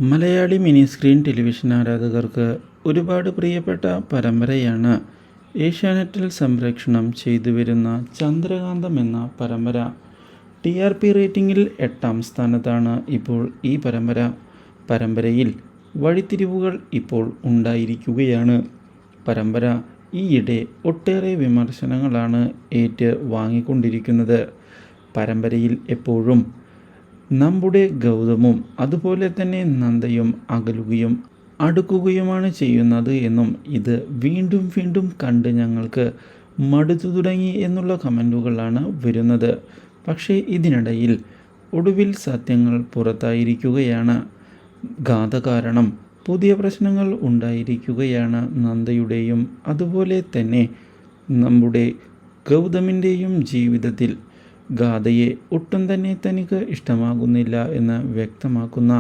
Malayali mini screen television ആരാധകർക്ക് ഒരുപാട് പ്രിയപ്പെട്ട പരമ്പരയാണ് ഏഷ്യാനെറ്റിൽ സംപ്രേക്ഷണം ചെയ്തുവരുന്ന ചന്ദ്രകാന്തം എന്ന പരമ്പര. TRP റേറ്റിംഗിൽ 8ാം സ്ഥാനത്താണ് ഇപ്പോൾ ഈ പരമ്പരയിൽ വഴിത്തിരിവുകൾ ഇപ്പോൾ ഉണ്ടായിരിക്കുകയാണ്. പരമ്പര ഈയിടെ ഒട്ടേറെ വിമർശനങ്ങളാണ് ഏറ്റ് വാങ്ങിക്കൊണ്ടിരിക്കുന്നത്. പരമ്പരയിൽ എപ്പോഴും നമ്മുടെ ഗൗതമും അതുപോലെ തന്നെ നന്ദയും അകലുകയും അടുക്കുകയുമാണ് ചെയ്യുന്നത് എന്നും ഇത് വീണ്ടും വീണ്ടും കണ്ട് ഞങ്ങൾക്ക് മടുത്തു തുടങ്ങി എന്നുള്ള കമൻറ്റുകളാണ് വരുന്നത്. പക്ഷേ ഇതിനിടയിൽ ഒടുവിൽ സത്യങ്ങൾ പുറത്തായിരിക്കുകയാണ്. ഗാഥ കാരണം പുതിയ പ്രശ്നങ്ങൾ ഉണ്ടായിരിക്കുകയാണ് നന്ദയുടെയും അതുപോലെ തന്നെ നമ്മുടെ ഗൗതമിൻ്റെയും ജീവിതത്തിൽ. ഗാഥയെ ഒട്ടും തന്നെ തനിക്ക് ഇഷ്ടമാകുന്നില്ല എന്ന് വ്യക്തമാക്കുന്ന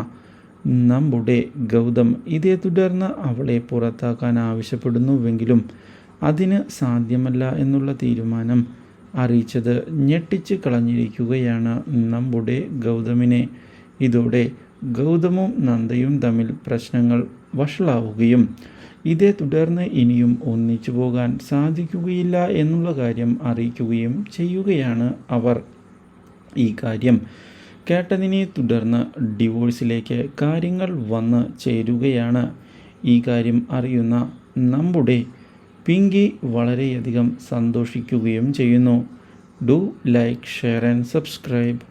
നമ്മുടെ ഗൗതം ഇതേ തുടർന്ന് അവളെ പുറത്താക്കാൻ ആവശ്യപ്പെടുന്നുവെങ്കിലും അതിന് സാധ്യമല്ല എന്നുള്ള തീരുമാനം അറിയിച്ചത് ഞെട്ടിച്ച് കളഞ്ഞിരിക്കുകയാണ് നമ്മുടെ ഗൗതമിനെ. ഇതോടെ ഗൗതമും നന്ദയും തമ്മിൽ പ്രശ്നങ്ങൾ വഷളാവുകയും ഇതേ തുടർന്ന് ഇനിയും ഒന്നിച്ചു പോകാൻ സാധിക്കുകയില്ല എന്നുള്ള കാര്യം അറിയിക്കുകയും ചെയ്യുകയാണ് അവർ. ഈ കാര്യം കേട്ടതിനെ തുടർന്ന് ഡിവോഴ്സിലേക്ക് കാര്യങ്ങൾ വന്ന് ചേരുകയാണ്. ഈ കാര്യം അറിയുന്ന നമ്മുടെ പിങ്കി വളരെയധികം സന്തോഷിക്കുകയും ചെയ്യുന്നു. Do like, share and subscribe.